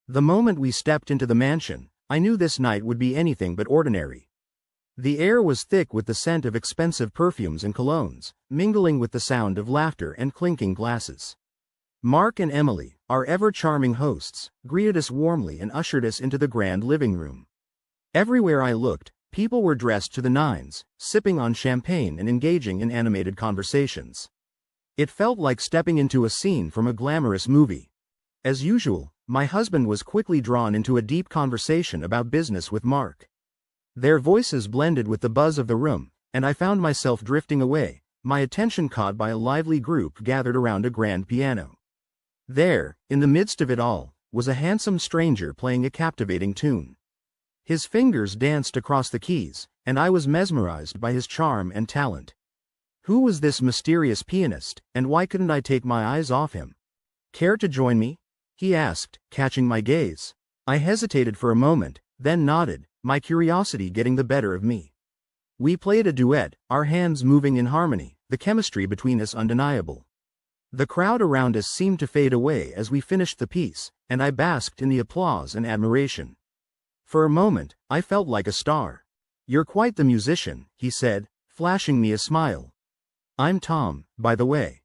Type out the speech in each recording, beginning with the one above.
The moment we stepped into the mansion, I knew this night would be anything but ordinary. The air was thick with the scent of expensive perfumes and colognes, mingling with the sound of laughter and clinking glasses. Mark and Emily, our ever-charming hosts, greeted us warmly and ushered us into the grand living room. Everywhere I looked, people were dressed to the nines, sipping on champagne and engaging in animated conversations. It felt like stepping into a scene from a glamorous movie. As usual, my husband was quickly drawn into a deep conversation about business with Mark. Their voices blended with the buzz of the room, and I found myself drifting away, my attention caught by a lively group gathered around a grand piano. There, in the midst of it all, was a handsome stranger playing a captivating tune. His fingers danced across the keys, and I was mesmerized by his charm and talent. Who was this mysterious pianist, and why couldn't I take my eyes off him? "Care to join me?" he asked, catching my gaze. I hesitated for a moment, then nodded, my curiosity getting the better of me. We played a duet, our hands moving in harmony, the chemistry between us undeniable. The crowd around us seemed to fade away as we finished the piece, and I basked in the applause and admiration. For a moment, I felt like a star. "You're quite the musician," he said, flashing me a smile. "I'm Tom, by the way."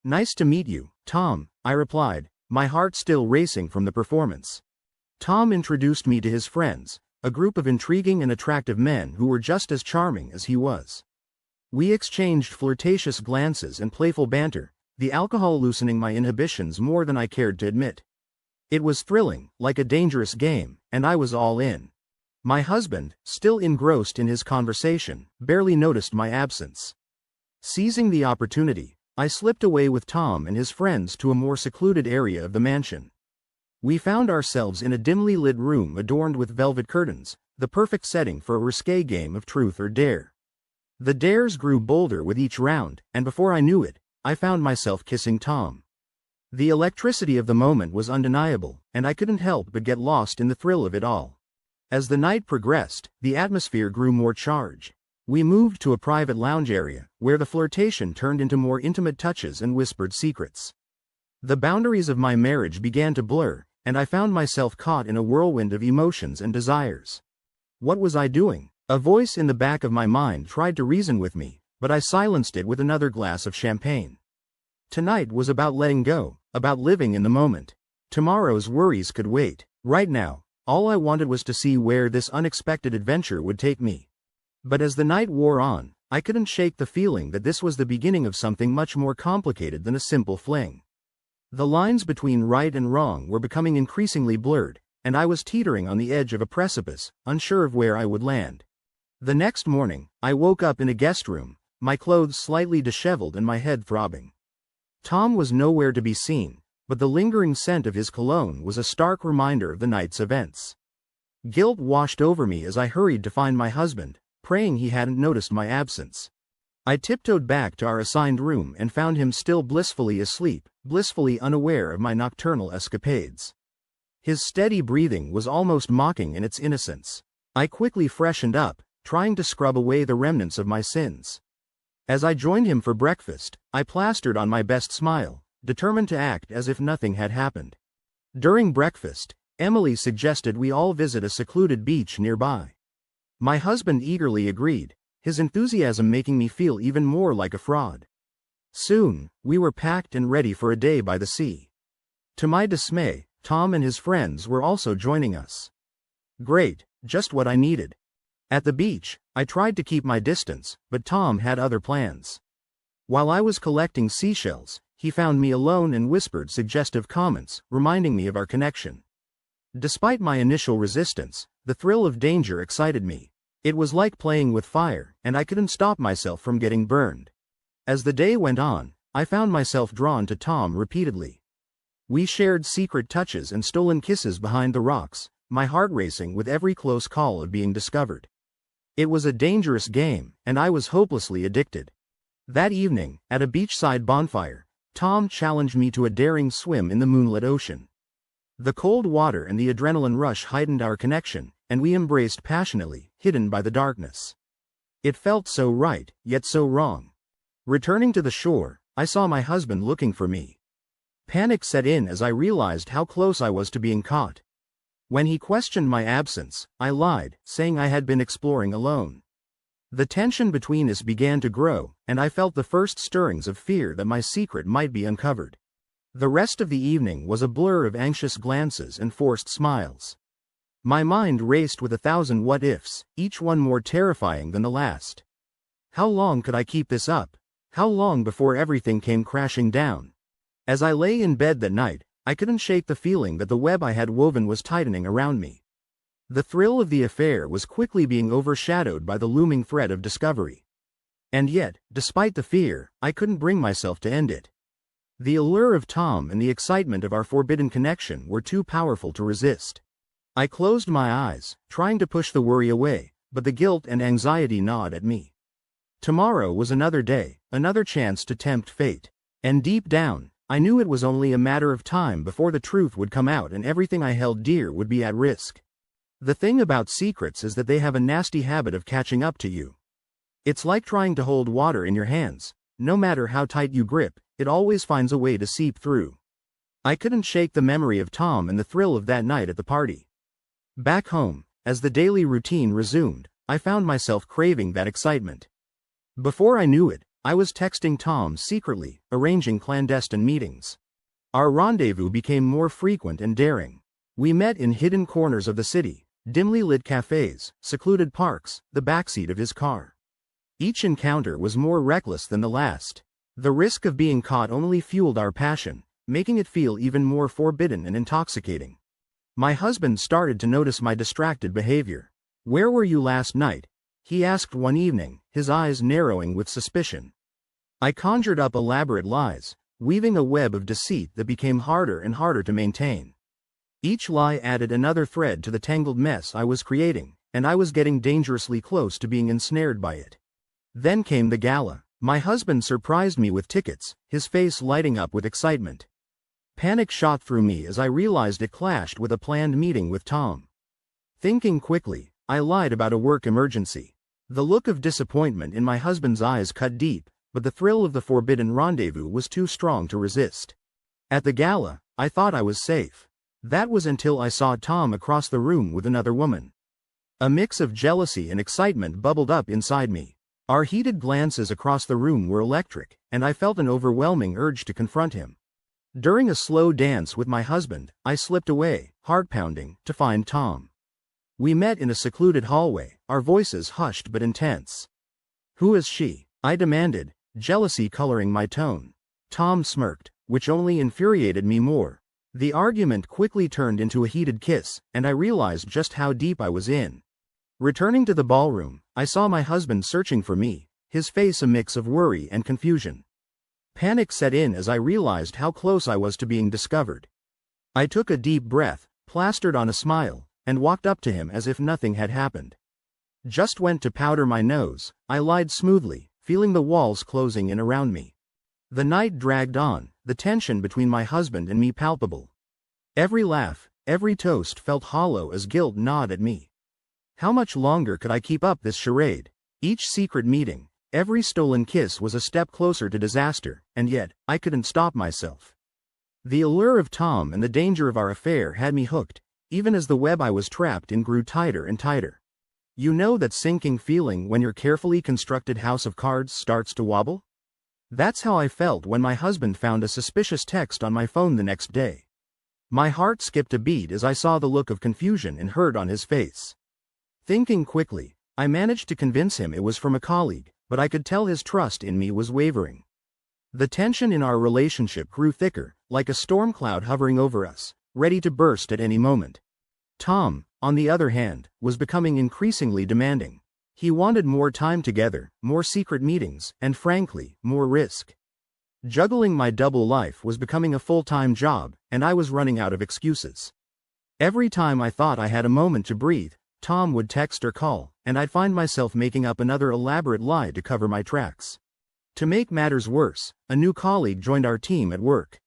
"Nice to meet you, Tom," I replied, my heart still racing from the performance. Tom introduced me to his friends, a group of intriguing and attractive men who were just as charming as he was. We exchanged flirtatious glances and playful banter, the alcohol loosening my inhibitions more than I cared to admit. It was thrilling, like a dangerous game, and I was all in. My husband, still engrossed in his conversation, barely noticed my absence. Seizing the opportunity, I slipped away with Tom and his friends to a more secluded area of the mansion. We found ourselves in a dimly lit room adorned with velvet curtains, the perfect setting for a risque game of truth or dare. The dares grew bolder with each round, and before I knew it, I found myself kissing Tom. The electricity of the moment was undeniable, and I couldn't help but get lost in the thrill of it all. As the night progressed, the atmosphere grew more charged. We moved to a private lounge area, where the flirtation turned into more intimate touches and whispered secrets. The boundaries of my marriage began to blur, and I found myself caught in a whirlwind of emotions and desires. What was I doing? A voice in the back of my mind tried to reason with me, but I silenced it with another glass of champagne. Tonight was about letting go, about living in the moment. Tomorrow's worries could wait. Right now, all I wanted was to see where this unexpected adventure would take me. But as the night wore on, I couldn't shake the feeling that this was the beginning of something much more complicated than a simple fling. The lines between right and wrong were becoming increasingly blurred, and I was teetering on the edge of a precipice, unsure of where I would land. The next morning, I woke up in a guest room, my clothes slightly disheveled and my head throbbing. Tom was nowhere to be seen, but the lingering scent of his cologne was a stark reminder of the night's events. Guilt washed over me as I hurried to find my husband, praying he hadn't noticed my absence. I tiptoed back to our assigned room and found him still blissfully asleep, blissfully unaware of my nocturnal escapades. His steady breathing was almost mocking in its innocence. I quickly freshened up, trying to scrub away the remnants of my sins. As I joined him for breakfast, I plastered on my best smile, determined to act as if nothing had happened. During breakfast, Emily suggested we all visit a secluded beach nearby. My husband eagerly agreed, his enthusiasm making me feel even more like a fraud. Soon, we were packed and ready for a day by the sea. To my dismay, Tom and his friends were also joining us. Great, just what I needed. At the beach, I tried to keep my distance, but Tom had other plans. While I was collecting seashells, he found me alone and whispered suggestive comments, reminding me of our connection. Despite my initial resistance, the thrill of danger excited me. It was like playing with fire, and I couldn't stop myself from getting burned. As the day went on, I found myself drawn to Tom repeatedly. We shared secret touches and stolen kisses behind the rocks, my heart racing with every close call of being discovered. It was a dangerous game, and I was hopelessly addicted. That evening, at a beachside bonfire, Tom challenged me to a daring swim in the moonlit ocean. The cold water and the adrenaline rush heightened our connection, and we embraced passionately, hidden by the darkness. It felt so right, yet so wrong. Returning to the shore, I saw my husband looking for me. Panic set in as I realized how close I was to being caught. When he questioned my absence, I lied, saying I had been exploring alone. The tension between us began to grow, and I felt the first stirrings of fear that my secret might be uncovered. The rest of the evening was a blur of anxious glances and forced smiles. My mind raced with 1,000 what-ifs, each one more terrifying than the last. How long could I keep this up? How long before everything came crashing down? As I lay in bed that night, I couldn't shake the feeling that the web I had woven was tightening around me. The thrill of the affair was quickly being overshadowed by the looming threat of discovery. And yet, despite the fear, I couldn't bring myself to end it. The allure of Tom and the excitement of our forbidden connection were too powerful to resist. I closed my eyes, trying to push the worry away, but the guilt and anxiety gnawed at me. Tomorrow was another day, another chance to tempt fate. And deep down, I knew it was only a matter of time before the truth would come out and everything I held dear would be at risk. The thing about secrets is that they have a nasty habit of catching up to you. It's like trying to hold water in your hands. No matter how tight you grip, it always finds a way to seep through. I couldn't shake the memory of Tom and the thrill of that night at the party. Back home, as the daily routine resumed, I found myself craving that excitement. Before I knew it, I was texting Tom secretly, arranging clandestine meetings. Our rendezvous became more frequent and daring. We met in hidden corners of the city, dimly lit cafes, secluded parks, the backseat of his car. Each encounter was more reckless than the last. The risk of being caught only fueled our passion, making it feel even more forbidden and intoxicating. My husband started to notice my distracted behavior. "Where were you last night?" he asked one evening, his eyes narrowing with suspicion. I conjured up elaborate lies, weaving a web of deceit that became harder and harder to maintain. Each lie added another thread to the tangled mess I was creating, and I was getting dangerously close to being ensnared by it. Then came the gala. My husband surprised me with tickets, his face lighting up with excitement. Panic shot through me as I realized it clashed with a planned meeting with Tom. Thinking quickly, I lied about a work emergency. The look of disappointment in my husband's eyes cut deep, but the thrill of the forbidden rendezvous was too strong to resist. At the gala, I thought I was safe. That was until I saw Tom across the room with another woman. A mix of jealousy and excitement bubbled up inside me. Our heated glances across the room were electric, and I felt an overwhelming urge to confront him. During a slow dance with my husband, I slipped away, heart pounding, to find Tom. We met in a secluded hallway, our voices hushed but intense. "Who is she?" I demanded, jealousy coloring my tone. Tom smirked, which only infuriated me more. The argument quickly turned into a heated kiss, and I realized just how deep I was in. Returning to the ballroom, I saw my husband searching for me, his face a mix of worry and confusion. Panic set in as I realized how close I was to being discovered. I took a deep breath, plastered on a smile, and walked up to him as if nothing had happened. "Just went to powder my nose," I lied smoothly, feeling the walls closing in around me. The night dragged on, the tension between my husband and me palpable. Every laugh, every toast felt hollow as guilt gnawed at me. How much longer could I keep up this charade? Each secret meeting, every stolen kiss was a step closer to disaster, and yet, I couldn't stop myself. The allure of Tom and the danger of our affair had me hooked, even as the web I was trapped in grew tighter and tighter. You know that sinking feeling when your carefully constructed house of cards starts to wobble? That's how I felt when my husband found a suspicious text on my phone the next day. My heart skipped a beat as I saw the look of confusion and hurt on his face. Thinking quickly, I managed to convince him it was from a colleague, but I could tell his trust in me was wavering. The tension in our relationship grew thicker, like a storm cloud hovering over us, ready to burst at any moment. Tom, on the other hand, was becoming increasingly demanding. He wanted more time together, more secret meetings, and frankly, more risk. Juggling my double life was becoming a full-time job, and I was running out of excuses. Every time I thought I had a moment to breathe, Tom would text or call, and I'd find myself making up another elaborate lie to cover my tracks. To make matters worse, a new colleague joined our team at work.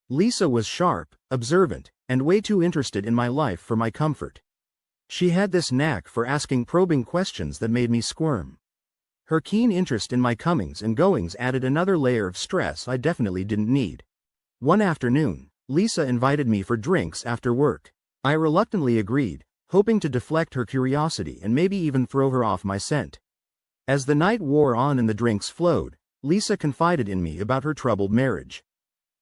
Lisa was sharp, observant, and way too interested in my life for my comfort. She had this knack for asking probing questions that made me squirm. Her keen interest in my comings and goings added another layer of stress I definitely didn't need. One afternoon, Lisa invited me for drinks after work. I reluctantly agreed, hoping to deflect her curiosity and maybe even throw her off my scent. As the night wore on and the drinks flowed, Lisa confided in me about her troubled marriage.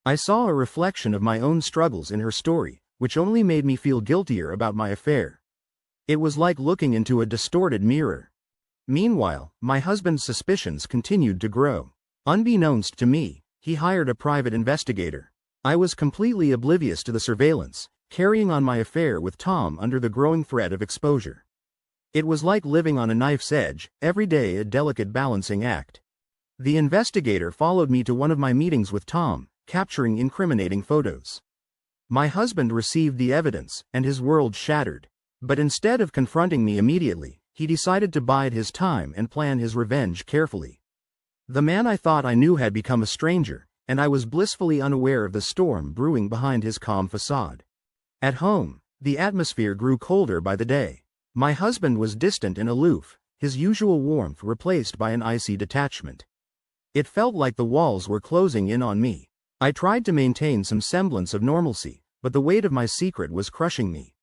I saw a reflection of my own struggles in her story, which only made me feel guiltier about my affair. It was like looking into a distorted mirror. Meanwhile, my husband's suspicions continued to grow. Unbeknownst to me, he hired a private investigator. I was completely oblivious to the surveillance, carrying on my affair with Tom under the growing threat of exposure. It was like living on a knife's edge, every day a delicate balancing act. The investigator followed me to one of my meetings with Tom, capturing incriminating photos. My husband received the evidence, and his world shattered. But instead of confronting me immediately, he decided to bide his time and plan his revenge carefully. The man I thought I knew had become a stranger, and I was blissfully unaware of the storm brewing behind his calm facade. At home, the atmosphere grew colder by the day. My husband was distant and aloof, his usual warmth replaced by an icy detachment. It felt like the walls were closing in on me. I tried to maintain some semblance of normalcy, but the weight of my secret was crushing me.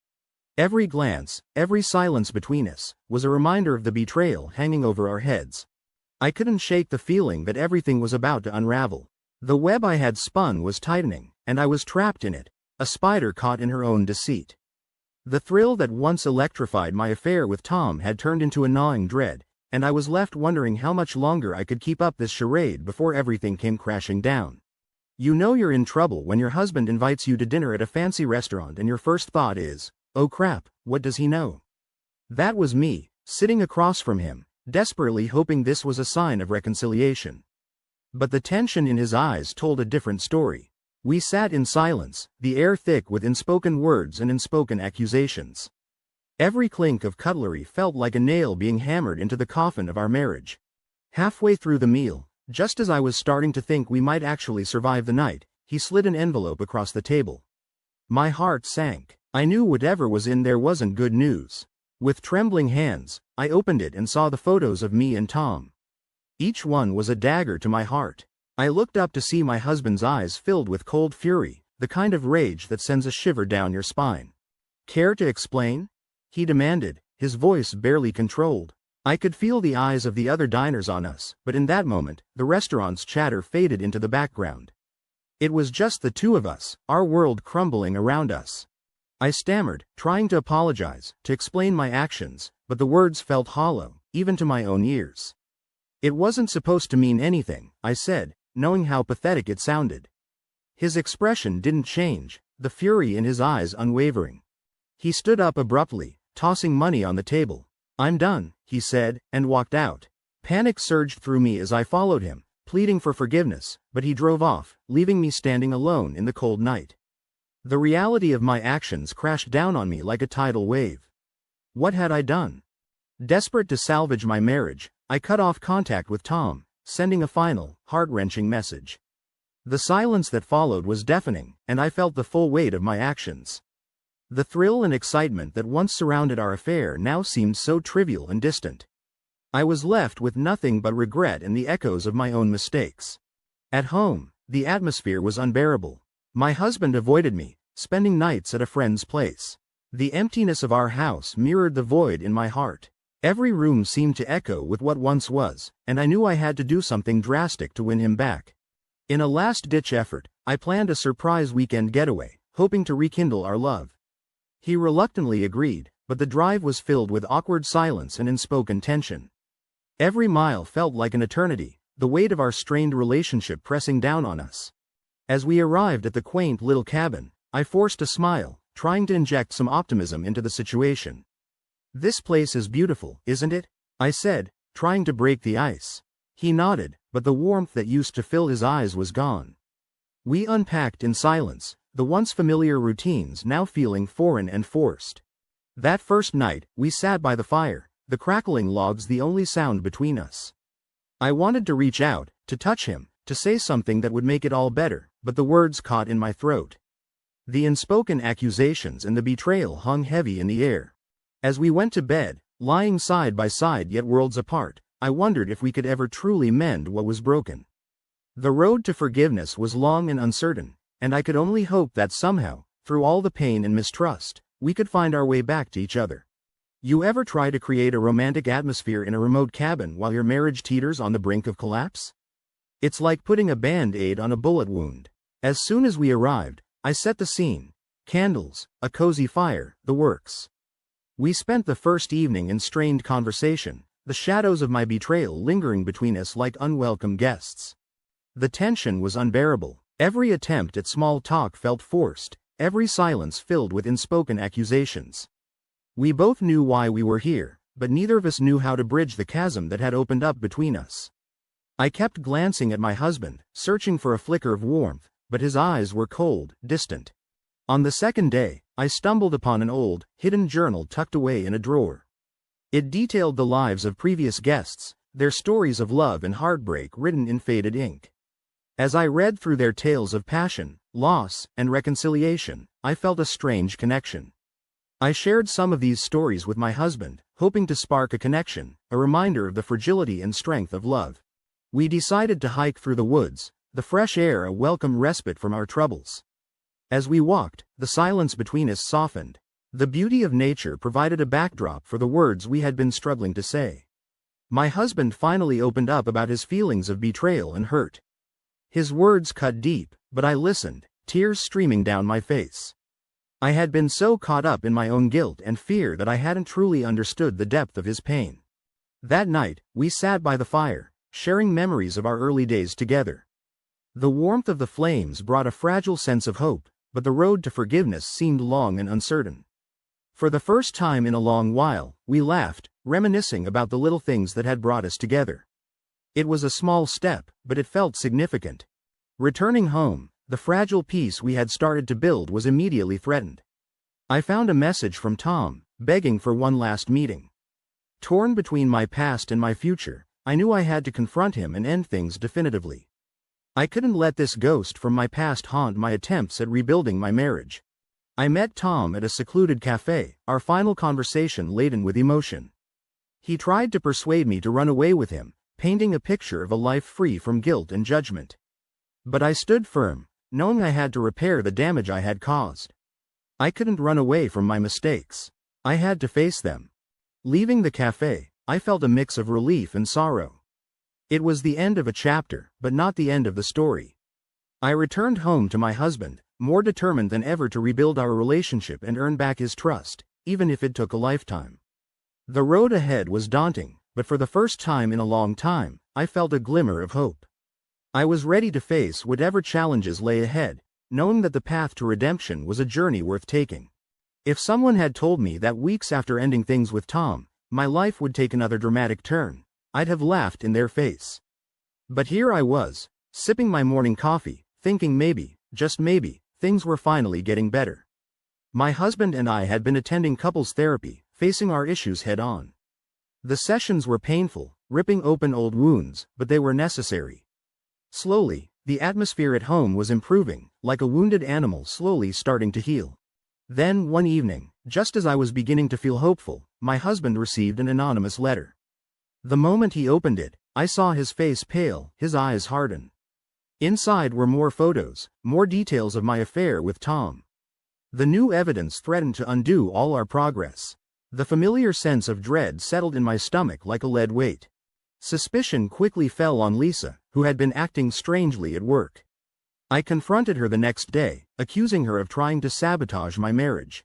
Every glance, every silence between us, was a reminder of the betrayal hanging over our heads. I couldn't shake the feeling that everything was about to unravel. The web I had spun was tightening, and I was trapped in it, a spider caught in her own deceit. The thrill that once electrified my affair with Tom had turned into a gnawing dread, and I was left wondering how much longer I could keep up this charade before everything came crashing down. You know you're in trouble when your husband invites you to dinner at a fancy restaurant and your first thought is, "Oh crap, what does he know?" That was me, sitting across from him, desperately hoping this was a sign of reconciliation. But the tension in his eyes told a different story. We sat in silence, the air thick with unspoken words and unspoken accusations. Every clink of cutlery felt like a nail being hammered into the coffin of our marriage. Halfway through the meal, just as I was starting to think we might actually survive the night, he slid an envelope across the table. My heart sank. I knew whatever was in there wasn't good news. With trembling hands, I opened it and saw the photos of me and Tom. Each one was a dagger to my heart. I looked up to see my husband's eyes filled with cold fury, the kind of rage that sends a shiver down your spine. "Care to explain?" he demanded, his voice barely controlled. I could feel the eyes of the other diners on us, but in that moment, the restaurant's chatter faded into the background. It was just the two of us, our world crumbling around us. I stammered, trying to apologize, to explain my actions, but the words felt hollow, even to my own ears. "It wasn't supposed to mean anything," I said, knowing how pathetic it sounded. His expression didn't change, the fury in his eyes unwavering. He stood up abruptly, tossing money on the table. "I'm done," he said, and walked out. Panic surged through me as I followed him, pleading for forgiveness, but he drove off, leaving me standing alone in the cold night. The reality of my actions crashed down on me like a tidal wave. What had I done? Desperate to salvage my marriage, I cut off contact with Tom, sending a final, heart-wrenching message. The silence that followed was deafening, and I felt the full weight of my actions. The thrill and excitement that once surrounded our affair now seemed so trivial and distant. I was left with nothing but regret and the echoes of my own mistakes. At home, the atmosphere was unbearable. My husband avoided me, spending nights at a friend's place. The emptiness of our house mirrored the void in my heart. Every room seemed to echo with what once was, and I knew I had to do something drastic to win him back. In a last-ditch effort, I planned a surprise weekend getaway, hoping to rekindle our love. He reluctantly agreed, but the drive was filled with awkward silence and unspoken tension. Every mile felt like an eternity, the weight of our strained relationship pressing down on us. As we arrived at the quaint little cabin, I forced a smile, trying to inject some optimism into the situation. "This place is beautiful, isn't it?" I said, trying to break the ice. He nodded, but the warmth that used to fill his eyes was gone. We unpacked in silence, the once familiar routines now feeling foreign and forced. That first night, we sat by the fire, the crackling logs the only sound between us. I wanted to reach out, to touch him, to say something that would make it all better, but the words caught in my throat. The unspoken accusations and the betrayal hung heavy in the air. As we went to bed, lying side by side yet worlds apart, I wondered if we could ever truly mend what was broken. The road to forgiveness was long and uncertain, and I could only hope that somehow, through all the pain and mistrust, we could find our way back to each other. You ever try to create a romantic atmosphere in a remote cabin while your marriage teeters on the brink of collapse? It's like putting a band-aid on a bullet wound. As soon as we arrived, I set the scene. Candles, a cozy fire, the works. We spent the first evening in strained conversation, the shadows of my betrayal lingering between us like unwelcome guests. The tension was unbearable. Every attempt at small talk felt forced, every silence filled with unspoken accusations. We both knew why we were here, but neither of us knew how to bridge the chasm that had opened up between us. I kept glancing at my husband, searching for a flicker of warmth, but his eyes were cold, distant. On the second day, I stumbled upon an old, hidden journal tucked away in a drawer. It detailed the lives of previous guests, their stories of love and heartbreak written in faded ink. As I read through their tales of passion, loss, and reconciliation, I felt a strange connection. I shared some of these stories with my husband, hoping to spark a connection, a reminder of the fragility and strength of love. We decided to hike through the woods, the fresh air a welcome respite from our troubles. As we walked, the silence between us softened. The beauty of nature provided a backdrop for the words we had been struggling to say. My husband finally opened up about his feelings of betrayal and hurt. His words cut deep, but I listened, tears streaming down my face. I had been so caught up in my own guilt and fear that I hadn't truly understood the depth of his pain. That night, we sat by the fire, sharing memories of our early days together. The warmth of the flames brought a fragile sense of hope, but the road to forgiveness seemed long and uncertain. For the first time in a long while, we laughed, reminiscing about the little things that had brought us together. It was a small step, but it felt significant. Returning home, the fragile peace we had started to build was immediately threatened. I found a message from Tom, begging for one last meeting. Torn between my past and my future, I knew I had to confront him and end things definitively. I couldn't let this ghost from my past haunt my attempts at rebuilding my marriage. I met Tom at a secluded cafe, our final conversation laden with emotion. He tried to persuade me to run away with him, painting a picture of a life free from guilt and judgment. But I stood firm, knowing I had to repair the damage I had caused. I couldn't run away from my mistakes. I had to face them. Leaving the cafe, I felt a mix of relief and sorrow. It was the end of a chapter, but not the end of the story. I returned home to my husband, more determined than ever to rebuild our relationship and earn back his trust, even if it took a lifetime. The road ahead was daunting, but for the first time in a long time, I felt a glimmer of hope. I was ready to face whatever challenges lay ahead, knowing that the path to redemption was a journey worth taking. If someone had told me that weeks after ending things with Tom, my life would take another dramatic turn, I'd have laughed in their face. But here I was, sipping my morning coffee, thinking maybe, just maybe, things were finally getting better. My husband and I had been attending couples therapy, facing our issues head on. The sessions were painful, ripping open old wounds, but they were necessary. Slowly, the atmosphere at home was improving, like a wounded animal slowly starting to heal. Then, one evening, just as I was beginning to feel hopeful, my husband received an anonymous letter. The moment he opened it, I saw his face pale, his eyes harden. Inside were more photos, more details of my affair with Tom. The new evidence threatened to undo all our progress. The familiar sense of dread settled in my stomach like a lead weight. Suspicion quickly fell on Lisa, who had been acting strangely at work. I confronted her the next day, accusing her of trying to sabotage my marriage.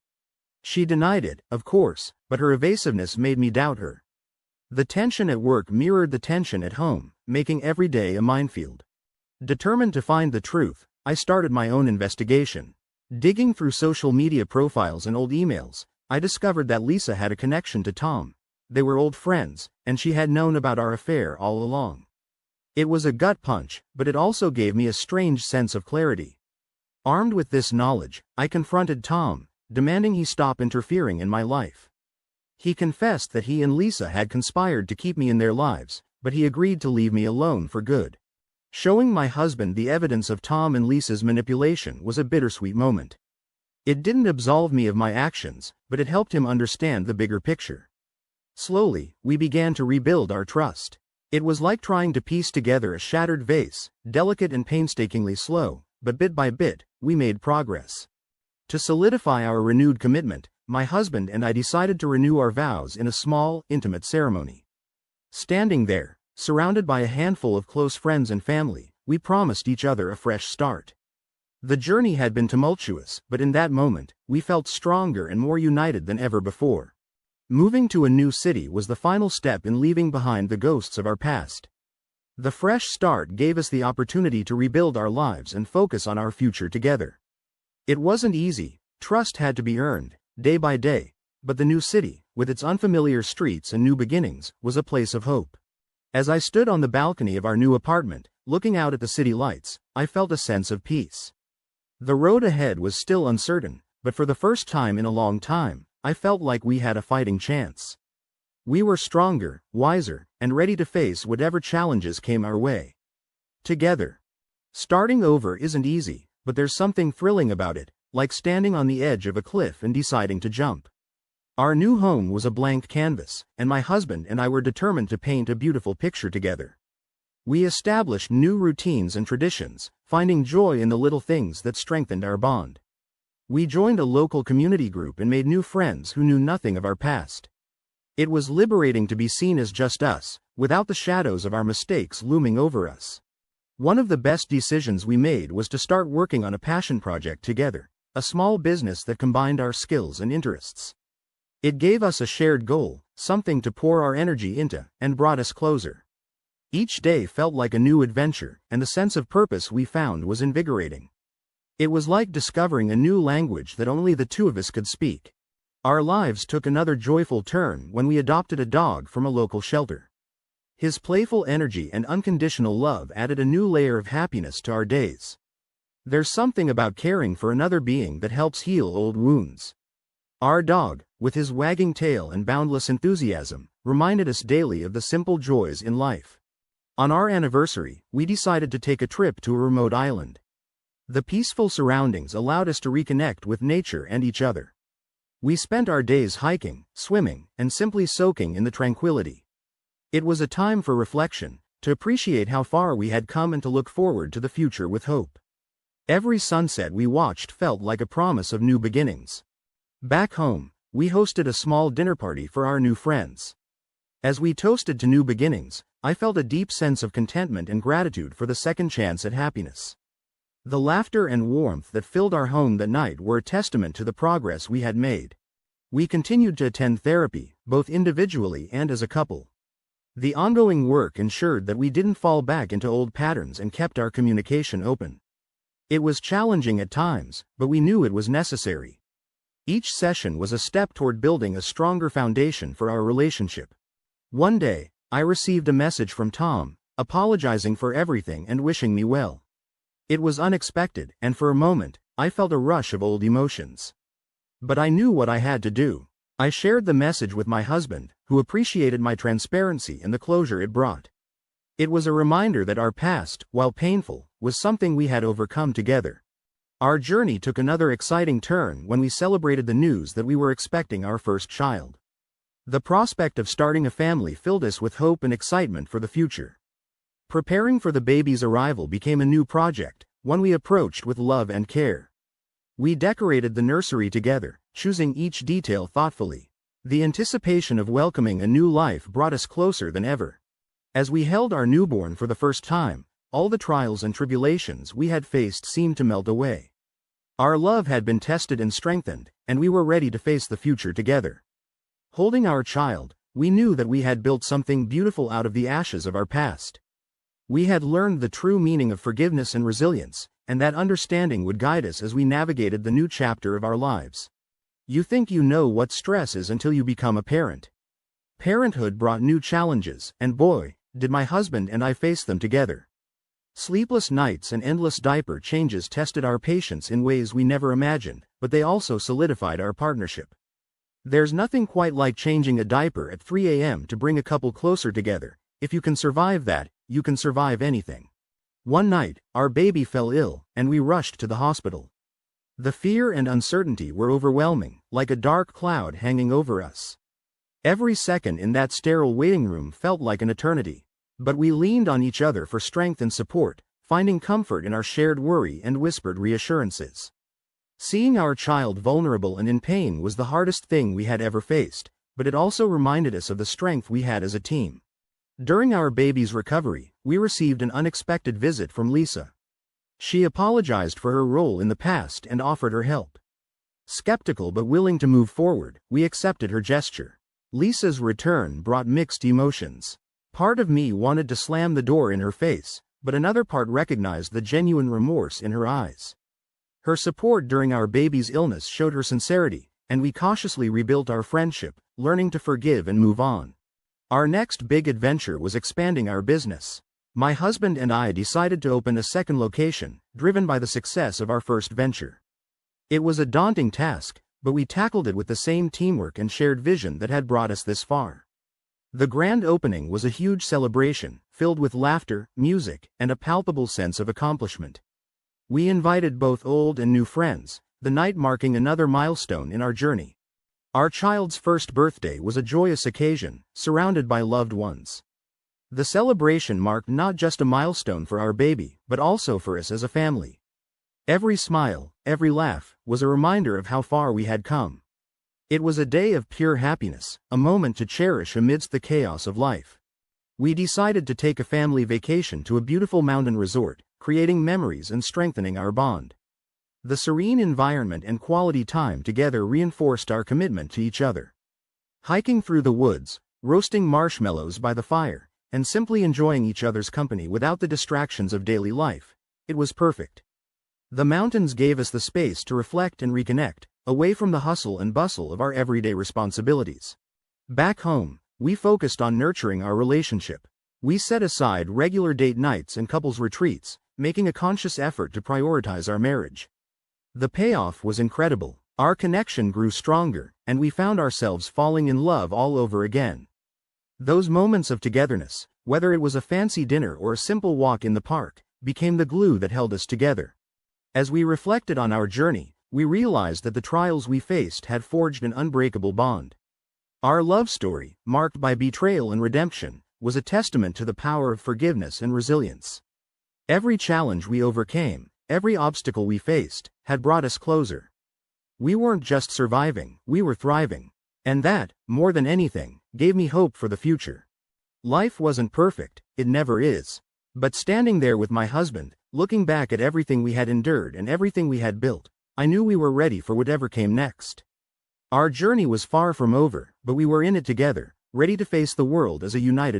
She denied it, of course, but her evasiveness made me doubt her. The tension at work mirrored the tension at home, making every day a minefield. Determined to find the truth, I started my own investigation. Digging through social media profiles and old emails, I discovered that Lisa had a connection to Tom. They were old friends, and she had known about our affair all along. It was a gut punch, but it also gave me a strange sense of clarity. Armed with this knowledge, I confronted Tom, demanding he stop interfering in my life. He confessed that he and Lisa had conspired to keep me in their lives, but he agreed to leave me alone for good. Showing my husband the evidence of Tom and Lisa's manipulation was a bittersweet moment. It didn't absolve me of my actions, but it helped him understand the bigger picture. Slowly, we began to rebuild our trust. It was like trying to piece together a shattered vase, delicate and painstakingly slow, but bit by bit, we made progress. To solidify our renewed commitment, my husband and I decided to renew our vows in a small, intimate ceremony. Standing there, surrounded by a handful of close friends and family, we promised each other a fresh start. The journey had been tumultuous, but in that moment, we felt stronger and more united than ever before. Moving to a new city was the final step in leaving behind the ghosts of our past. The fresh start gave us the opportunity to rebuild our lives and focus on our future together. It wasn't easy, trust had to be earned, day by day, but the new city, with its unfamiliar streets and new beginnings, was a place of hope. As I stood on the balcony of our new apartment, looking out at the city lights, I felt a sense of peace. The road ahead was still uncertain, but for the first time in a long time, I felt like we had a fighting chance. We were stronger, wiser, and ready to face whatever challenges came our way. Together. Starting over isn't easy, but there's something thrilling about it, like standing on the edge of a cliff and deciding to jump. Our new home was a blank canvas, and my husband and I were determined to paint a beautiful picture together. We established new routines and traditions, finding joy in the little things that strengthened our bond. We joined a local community group and made new friends who knew nothing of our past. It was liberating to be seen as just us, without the shadows of our mistakes looming over us. One of the best decisions we made was to start working on a passion project together, a small business that combined our skills and interests. It gave us a shared goal, something to pour our energy into, and brought us closer. Each day felt like a new adventure, and the sense of purpose we found was invigorating. It was like discovering a new language that only the two of us could speak. Our lives took another joyful turn when we adopted a dog from a local shelter. His playful energy and unconditional love added a new layer of happiness to our days. There's something about caring for another being that helps heal old wounds. Our dog, with his wagging tail and boundless enthusiasm, reminded us daily of the simple joys in life. On our anniversary, we decided to take a trip to a remote island. The peaceful surroundings allowed us to reconnect with nature and each other. We spent our days hiking, swimming, and simply soaking in the tranquility. It was a time for reflection, to appreciate how far we had come and to look forward to the future with hope. Every sunset we watched felt like a promise of new beginnings. Back home, we hosted a small dinner party for our new friends. As we toasted to new beginnings, I felt a deep sense of contentment and gratitude for the second chance at happiness. The laughter and warmth that filled our home that night were a testament to the progress we had made. We continued to attend therapy, both individually and as a couple. The ongoing work ensured that we didn't fall back into old patterns and kept our communication open. It was challenging at times, but we knew it was necessary. Each session was a step toward building a stronger foundation for our relationship. One day, I received a message from Tom, apologizing for everything and wishing me well. It was unexpected, and for a moment, I felt a rush of old emotions. But I knew what I had to do. I shared the message with my husband, who appreciated my transparency and the closure it brought. It was a reminder that our past, while painful, was something we had overcome together. Our journey took another exciting turn when we celebrated the news that we were expecting our first child. The prospect of starting a family filled us with hope and excitement for the future. Preparing for the baby's arrival became a new project, one we approached with love and care. We decorated the nursery together, choosing each detail thoughtfully. The anticipation of welcoming a new life brought us closer than ever. As we held our newborn for the first time, all the trials and tribulations we had faced seemed to melt away. Our love had been tested and strengthened, and we were ready to face the future together. Holding our child, we knew that we had built something beautiful out of the ashes of our past. We had learned the true meaning of forgiveness and resilience, and that understanding would guide us as we navigated the new chapter of our lives. You think you know what stress is until you become a parent. Parenthood brought new challenges, and boy, did my husband and I face them together. Sleepless nights and endless diaper changes tested our patience in ways we never imagined, but they also solidified our partnership. There's nothing quite like changing a diaper at 3 a.m. to bring a couple closer together. If you can survive that, you can survive anything. One night, our baby fell ill, and we rushed to the hospital. The fear and uncertainty were overwhelming, like a dark cloud hanging over us. Every second in that sterile waiting room felt like an eternity. But we leaned on each other for strength and support, finding comfort in our shared worry and whispered reassurances. Seeing our child vulnerable and in pain was the hardest thing we had ever faced, but it also reminded us of the strength we had as a team. During our baby's recovery, we received an unexpected visit from Lisa. She apologized for her role in the past and offered her help. Skeptical but willing to move forward, we accepted her gesture. Lisa's return brought mixed emotions. Part of me wanted to slam the door in her face, but another part recognized the genuine remorse in her eyes. Her support during our baby's illness showed her sincerity, and we cautiously rebuilt our friendship, learning to forgive and move on. Our next big adventure was expanding our business. My husband and I decided to open a second location, driven by the success of our first venture. It was a daunting task, but we tackled it with the same teamwork and shared vision that had brought us this far. The grand opening was a huge celebration, filled with laughter, music, and a palpable sense of accomplishment. We invited both old and new friends, the night marking another milestone in our journey. Our child's first birthday was a joyous occasion, surrounded by loved ones. The celebration marked not just a milestone for our baby, but also for us as a family. Every smile, every laugh, was a reminder of how far we had come. It was a day of pure happiness, a moment to cherish amidst the chaos of life. We decided to take a family vacation to a beautiful mountain resort, creating memories and strengthening our bond. The serene environment and quality time together reinforced our commitment to each other. Hiking through the woods, roasting marshmallows by the fire, and simply enjoying each other's company without the distractions of daily life, it was perfect. The mountains gave us the space to reflect and reconnect, away from the hustle and bustle of our everyday responsibilities. Back home, we focused on nurturing our relationship. We set aside regular date nights and couples retreats, making a conscious effort to prioritize our marriage. The payoff was incredible. Our connection grew stronger, and we found ourselves falling in love all over again. Those moments of togetherness, whether it was a fancy dinner or a simple walk in the park, became the glue that held us together. As we reflected on our journey, we realized that the trials we faced had forged an unbreakable bond. Our love story, marked by betrayal and redemption, was a testament to the power of forgiveness and resilience. Every challenge we overcame, every obstacle we faced, had brought us closer. We weren't just surviving, we were thriving. And that, more than anything, gave me hope for the future. Life wasn't perfect, it never is. But standing there with my husband, looking back at everything we had endured and everything we had built, I knew we were ready for whatever came next. Our journey was far from over, but we were in it together, ready to face the world as a united